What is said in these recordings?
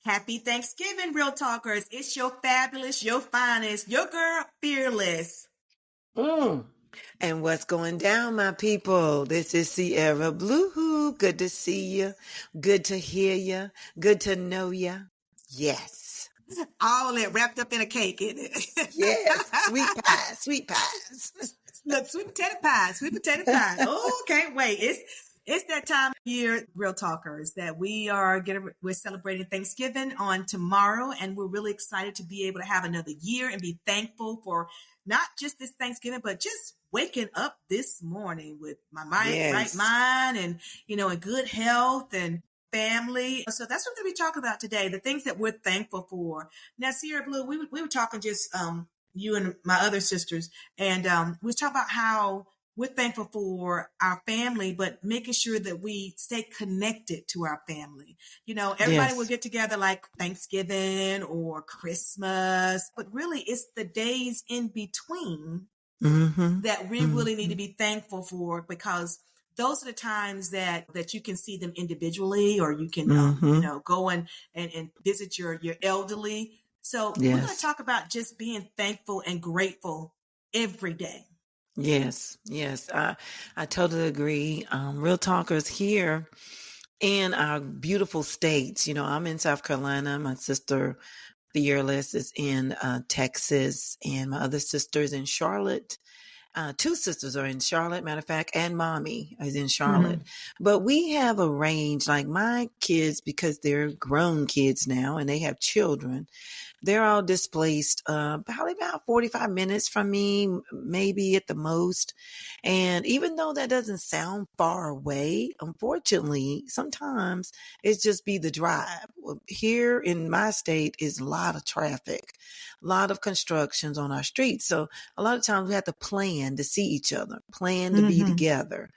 Happy Thanksgiving, Real Talkers. It's your fabulous, your finest, your girl, Fearless. Mm. And what's going down, my people? This is Sierra Blue. Good to see you. Good to hear you. Good to know you. Yes. All that wrapped up in a cake, isn't it? Yes. Sweet pies. Sweet pies. Look, sweet potato pie, sweet potato pie. Oh, can't wait. It's that time of year, Real Talkers, that we're celebrating Thanksgiving on tomorrow, and we're really excited to be able to have another year and be thankful for not just this Thanksgiving, but just waking up this morning with my right Yes. mind and in good health and family. So that's what we're going to be talking about today, the things that we're thankful for. Now, Sierra Blue, we were talking just you and my other sisters, and we was talking about how we're thankful for our family, but making sure that we stay connected to our family. Everybody will Yes. get together like Thanksgiving or Christmas, but really it's the days in between Mm-hmm. that we really need Mm-hmm. to be thankful for, because those are the times that you can see them individually, or you can Mm-hmm. go and visit your elderly. So we're going to Yes. talk about just being thankful and grateful every day. Yes. Yes. I totally agree. Real talkers here in our beautiful states. I'm in South Carolina. My sister Fearless is in Texas, and my other sister is in Charlotte. Two sisters are in Charlotte, matter of fact, and mommy is in Charlotte. Mm-hmm. But we have arranged, like my kids, because they're grown kids now and they have children, they're all displaced, probably about 45 minutes from me, maybe at the most. And even though that doesn't sound far away, unfortunately, sometimes it's just be the drive. Here in my state is a lot of traffic, a lot of constructions on our streets. So a lot of times we have to plan to see each other, plan to be Mm-hmm. together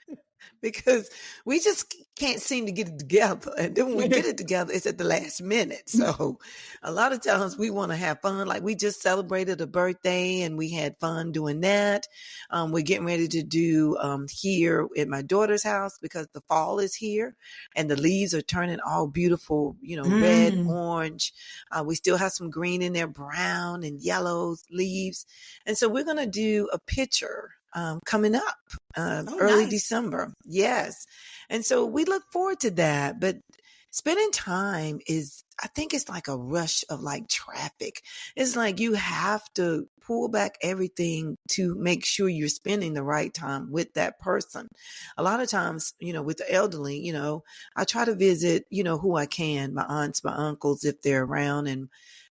because we just can't seem to get it together. And then when we get it together, it's at the last minute. So a lot of times we want to have fun. Like we just celebrated a birthday and we had fun doing that. We're getting ready to do here at my daughter's house because the fall is here and the leaves are turning all beautiful, red, Mm. orange. We still have some green in there, brown and yellow leaves. And so we're going to do a picture coming up Oh, early nice. December. Yes. And so we look forward to that. But spending time I think it's like a rush of like traffic. It's like you have to pull back everything to make sure you're spending the right time with that person. A lot of times, with the elderly, I try to visit, who I can, my aunts, my uncles, if they're around, and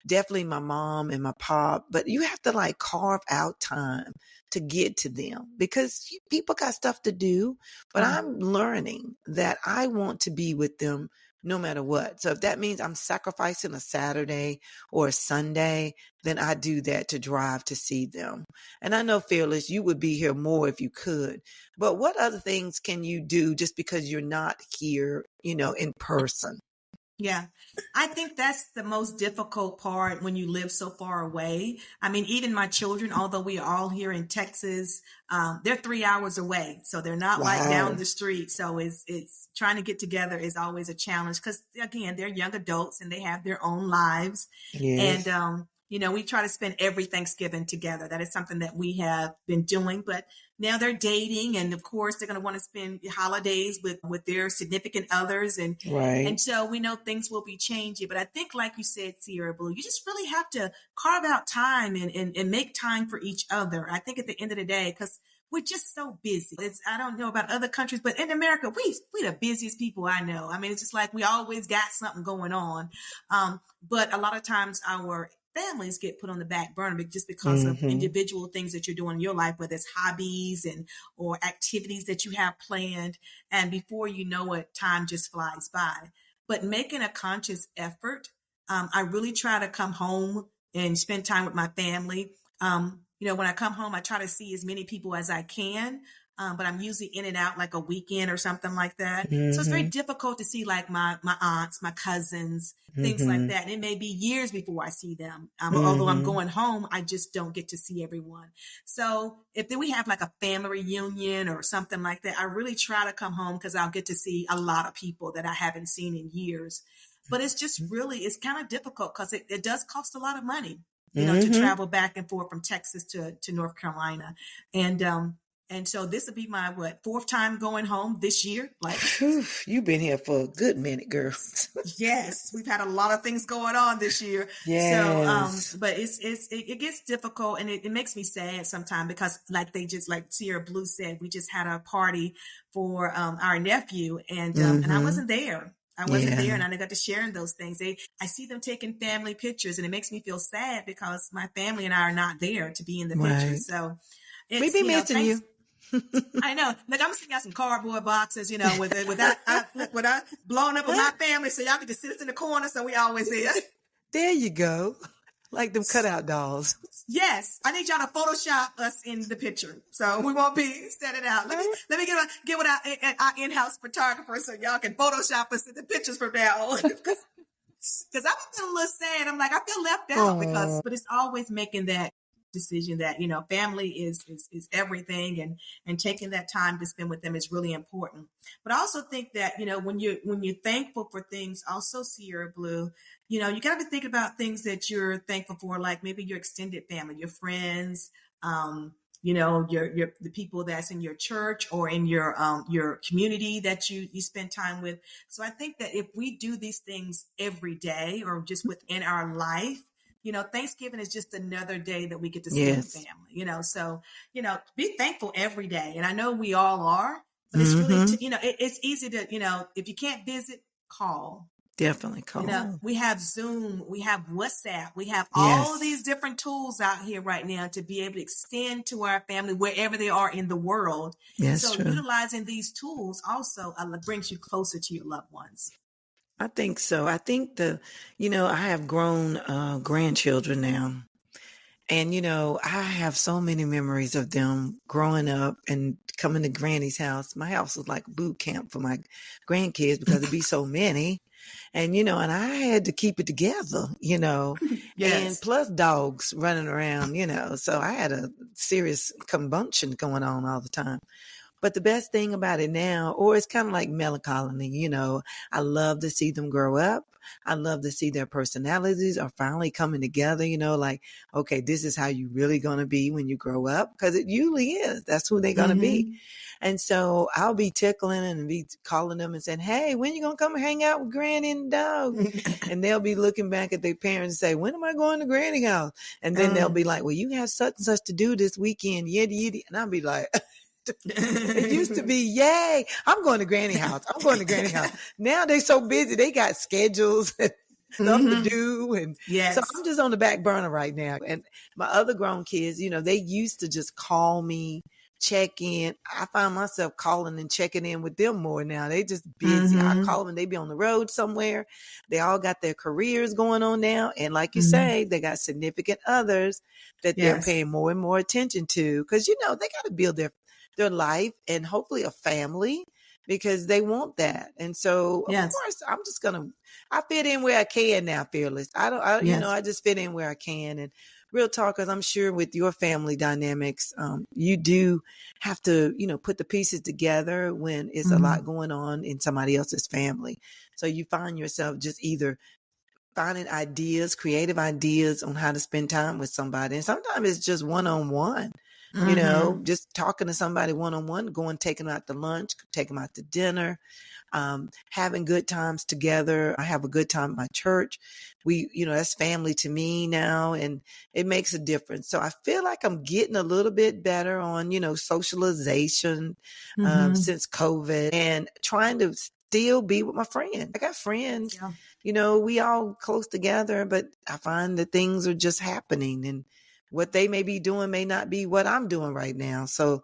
definitely my mom and my pop, but you have to like carve out time to get to them because people got stuff to do. But Mm. I'm learning that I want to be with them no matter what. So if that means I'm sacrificing a Saturday or a Sunday, then I do that to drive to see them. And I know, Fearless, you would be here more if you could. But what other things can you do just because you're not here, in person? Yeah. I think that's the most difficult part when you live so far away. I mean, even my children, although we are all here in Texas, they're 3 hours away. So they're not like down Wow. the street. So it's trying to get together is always a challenge because again, they're young adults and they have their own lives. And, Yes. we try to spend every Thanksgiving together. That is something that we have been doing, but now they're dating. And of course, they're going to want to spend holidays with their significant others. And Right. so we know things will be changing. But I think, like you said, Sierra Blue, you just really have to carve out time and make time for each other. I think at the end of the day, because we're just so busy. I don't know about other countries, but in America, we the busiest people I know. I mean, it's just like we always got something going on. But a lot of times our families get put on the back burner just because of Mm-hmm. individual things that you're doing in your life, whether it's hobbies and or activities that you have planned. And before you know it, time just flies by. But making a conscious effort, I really try to come home and spend time with my family. When I come home, I try to see as many people as I can. But I'm usually in and out like a weekend or something like that. So it's very Mm-hmm. difficult to see like my aunts, my cousins, things like Mm-hmm. that. And it may be years before I see them. Although I'm Mm-hmm. going home, I just don't get to see everyone. So if we have like a family reunion or something like that, I really try to come home because I'll get to see a lot of people that I haven't seen in years. but it's just really, it's kind of difficult because it does cost a lot of money, to Mm-hmm. travel back and forth from Texas to North Carolina. And so this will be my fourth time going home this year. Like, Whew, you've been here for a good minute, girl. yes, we've had a lot of things going on this year. So, Yes. but it gets difficult, and it makes me sad sometimes because, like Sierra Blue said, we just had a party for our nephew, and I Mm-hmm. wasn't there. I wasn't there, Yeah. and I got to share in those things. I see them taking family pictures, and it makes me feel sad because my family and I are not there to be in the Right. pictures. So We it's, be missing thanks. you. I know. Like, I'm sitting out some cardboard boxes, with I blown up with my family, so y'all can just sit us in the corner, so we always there. There you go. Like them cutout dolls. Yes, I need y'all to Photoshop us in the picture, so we won't be standing out. Let me get with our in-house photographer, so y'all can Photoshop us in the pictures from now on. Because I'm feeling a little sad. I'm like, I feel left out but it's always making that decision that, family is everything, and taking that time to spend with them is really important. But I also think that, when you're thankful for things, also, Sierra Blue, you got to be thinking about things that you're thankful for, like maybe your extended family, your friends, your the people that's in your church or in your community that you spend time with. So I think that if we do these things every day or just within our life, Thanksgiving is just another day that we get to spend with Yes. family, so, be thankful every day. And I know we all are, but it's Mm-hmm. really, it's easy to, if you can't visit, call. Definitely call. We have Zoom, we have WhatsApp, we have all of Yes. these different tools out here right now to be able to extend to our family wherever they are in the world. That's So true. utilizing these tools also brings you closer to your loved ones. I think so. I think I have grown grandchildren now. And, I have so many memories of them growing up and coming to Granny's house. My house was like boot camp for my grandkids because it'd be so many. And, and I had to keep it together, and Yes. plus dogs running around, so I had a serious combustion going on all the time. But the best thing about it now, or it's kind of like melancholy, I love to see them grow up. I love to see their personalities are finally coming together, like, okay, this is how you really going to be when you grow up. Because it usually is. That's who they're going to be. And so I'll be tickling and be calling them and saying, hey, when you going to come and hang out with Granny and the dog? And they'll be looking back at their parents and say, when am I going to Granny's house? And then they'll be like, well, you have such and such to do this weekend. Yiddy, yiddy. And I'll be like, it used to be, yay, I'm going to Granny house. I'm going to Granny house. Now they're so busy. They got schedules and stuff to do. And Yes. so I'm just on the back burner right now. And my other grown kids, they used to just call me, check in. I find myself calling and checking in with them more now. They just busy. I call them and they be on the road somewhere. They all got their careers going on now. And like you say, they got significant others that they're paying more and more attention to. Because, they got to build their life and hopefully a family because they want that. And so of course I'm just I fit in where I can now, Fearless. I just fit in where I can. And real talk, because I'm sure with your family dynamics, you do have to, put the pieces together when it's a lot going on in somebody else's family. So you find yourself just either finding ideas, creative ideas on how to spend time with somebody. And sometimes it's just one-on-one. Just talking to somebody one-on-one, taking them out to lunch, taking them out to dinner, having good times together. I have a good time at my church. We, that's family to me now, and it makes a difference. So I feel like I'm getting a little bit better on, socialization since COVID and trying to still be with my friends. I got friends, we all close together, but I find that things are just happening and what they may be doing may not be what I'm doing right now. So,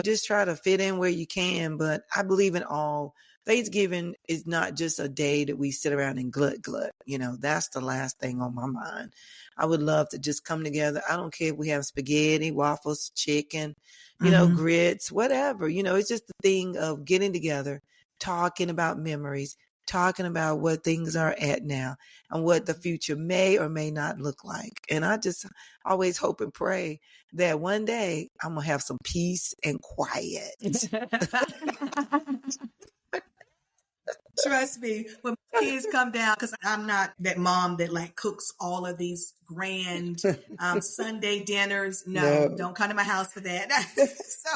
just try to fit in where you can. But I believe in all. Thanksgiving is not just a day that we sit around and glut. That's the last thing on my mind. I would love to just come together. I don't care if we have spaghetti, waffles, chicken, grits, whatever. It's just the thing of getting together, talking about memories, talking about what things are at now and what the future may or may not look like. And I just always hope and pray that one day I'm going to have some peace and quiet. Trust me, when my kids come down, because I'm not that mom that like cooks all of these grand Sunday dinners. No, No. don't come to my house for that. So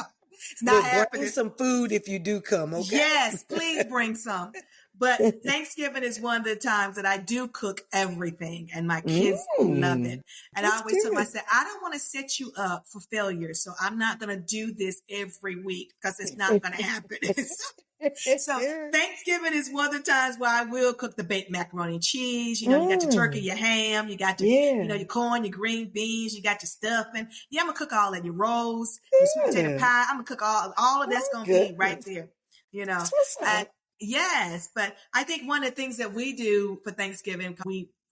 it's not But bring happening. some food if you do come, okay? Yes, please bring some. But Thanksgiving is one of the times that I do cook everything, and my kids love it. And I always tell them, I said, I don't want to set you up for failure, so I'm not going to do this every week because it's not going to happen. So Thanksgiving is one of the times where I will cook the baked macaroni and cheese. You know, you got your turkey, your ham, you got your, you know, your corn, your green beans, you got your stuffing. Yeah, I'm gonna cook all that. Your rolls, your sweet potato pie. I'm gonna cook all of that's gonna be right there. You know, and yes, but I think one of the things that we do for Thanksgiving,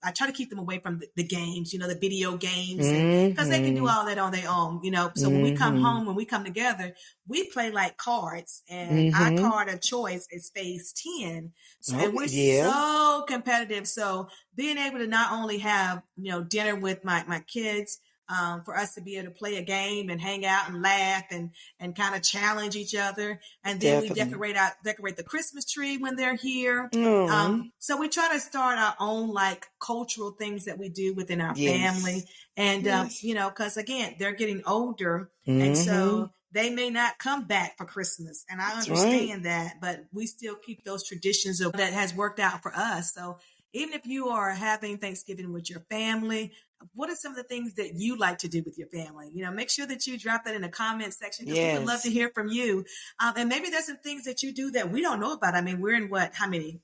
I try to keep them away from the games, you know, the video games, because they can do all that on their own, you know. So when we come home, when we come together, we play like cards, and our card of choice is phase 10. So, and we're so competitive. So being able to not only have, you know, dinner with my kids, for us to be able to play a game and hang out and laugh and kind of challenge each other. And then we decorate the Christmas tree when they're here. So we try to start our own like cultural things that we do within our family. And, you know, cause again, they're getting older. And so they may not come back for Christmas. And I understand that, but we still keep those traditions that has worked out for us. So even if you are having Thanksgiving with your family, what are some of the things that you like to do with your family? You know, make sure that you drop that in the comment section, because we would love to hear from you. And maybe there's some things that you do that we don't know about. I mean, we're in how many?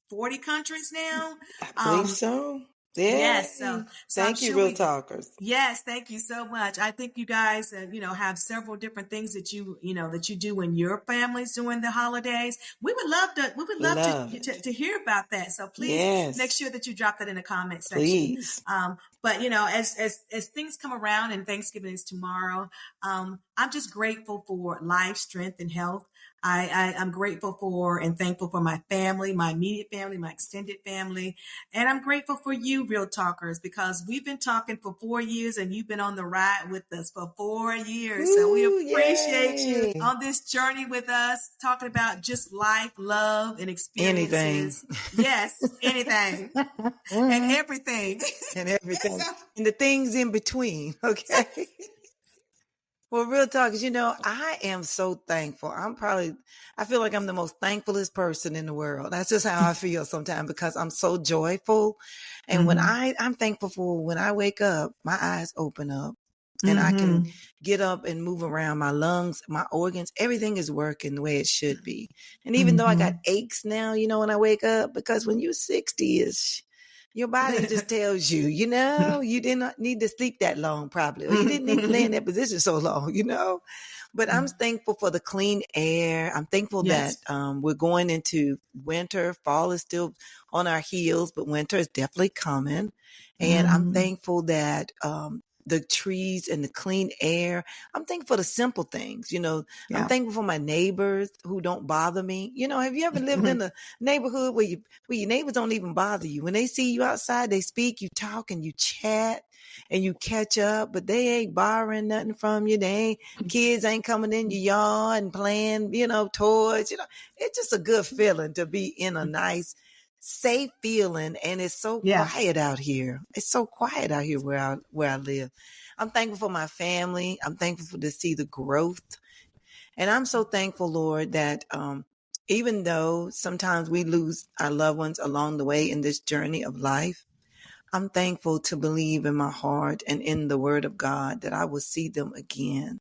40 countries now? I believe so. Yeah. Yes. So thank you, Real Talkers. Yes, thank you so much. I think you guys, you know, have several different things that you do in your families during the holidays. We would love to hear about that. So please make sure that you drop that in the comment section. Please. But you know, as things come around and Thanksgiving is tomorrow, I'm just grateful for life, strength, and health. I'm grateful for and thankful for my family, my immediate family, my extended family. And I'm grateful for you, Real Talkers, because we've been talking for 4 years and you've been on the ride with us for 4 years. So we appreciate you on this journey with us, talking about just life, love, and experiences. Anything. Yes, anything. And everything. And everything. And the things in between. Okay. Well, Real Talk is, you know, I am so thankful. I feel like I'm the most thankfulest person in the world. That's just how I feel sometimes, because I'm so joyful. And when I'm thankful for when I wake up, my eyes open up and I can get up and move around. My lungs, my organs, everything is working the way it should be. And even though I got aches now, you know, when I wake up, because when you're 60-ish, your body just tells you, you know, you did not need to sleep that long probably, or you didn't need to lay in that position so long, you know. But I'm thankful for the clean air. I'm thankful that we're going into winter. Fall is still on our heels, but winter is definitely coming. And I'm thankful that the trees and the clean air. I'm thankful for the simple things, you know. I'm thankful for my neighbors who don't bother me. You know, have you ever lived in a neighborhood where your neighbors don't even bother you? When they see you outside, they speak, you talk and you chat and you catch up, but they ain't borrowing nothing from you. Kids ain't coming in your yard and playing, you know, toys. You know, it's just a good feeling to be in a nice, safe feeling. And it's so quiet out here. It's so quiet out here where I live. I'm thankful for my family. I'm thankful to see the growth. And I'm so thankful, Lord, that even though sometimes we lose our loved ones along the way in this journey of life, I'm thankful to believe in my heart and in the word of God that I will see them again.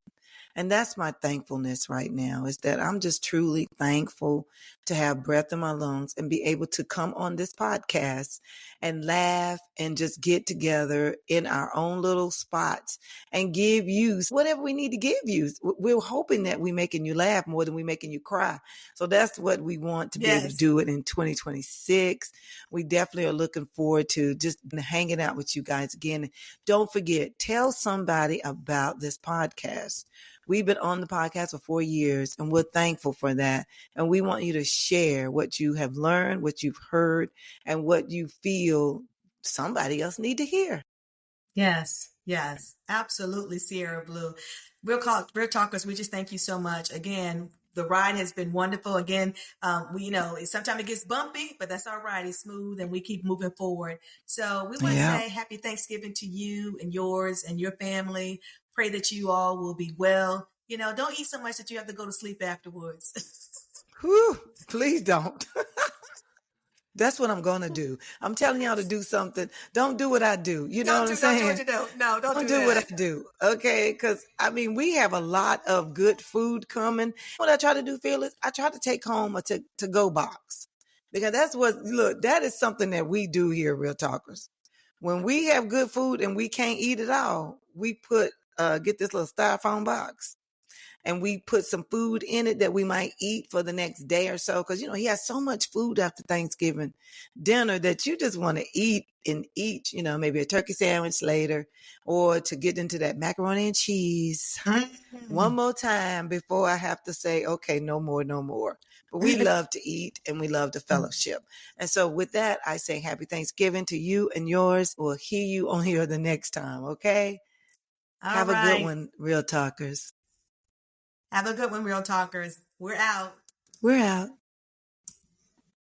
And that's my thankfulness right now, is that I'm just truly thankful to have breath in my lungs and be able to come on this podcast and laugh and just get together in our own little spots and give you whatever we need to give you. We're hoping that we're making you laugh more than we're making you cry. So that's what we want to be able to do it in 2026. We definitely are looking forward to just hanging out with you guys again. Don't forget, tell somebody about this podcast. We've been on the podcast for 4 years and we're thankful for that. And we want you to share what you have learned, what you've heard, and what you feel somebody else need to hear. Yes, absolutely, Sierra Blue. Real Talkers, we just thank you so much. Again, the ride has been wonderful. Again, sometimes it gets bumpy, but that's all right. It's smooth and we keep moving forward. So we want to Yeah. say happy Thanksgiving to you and yours and your family. Pray that you all will be well. Don't eat so much that you have to go to sleep afterwards. Whew, please don't. That's what I'm going to do. I'm telling y'all to do something. Don't do what I do. You know what I'm Don't do what saying? you do. No, don't Don't do do what that. I do. Okay. Because, we have a lot of good food coming. What I try to do, Phyllis, I try to take home a to-go box. Because that is something that we do here, Real Talkers. When we have good food and we can't eat it all, we get this little styrofoam box and we put some food in it that we might eat for the next day or so. Because, he has so much food after Thanksgiving dinner that you just want to eat and eat, maybe a turkey sandwich later or to get into that macaroni and cheese one more time before I have to say, okay, no more, no more. But we love to eat and we love to fellowship. And so with that, I say happy Thanksgiving to you and yours. We'll hear you on here the next time. Okay. Have a good one, Real Talkers. Have a good one, Real Talkers. We're out. We're out.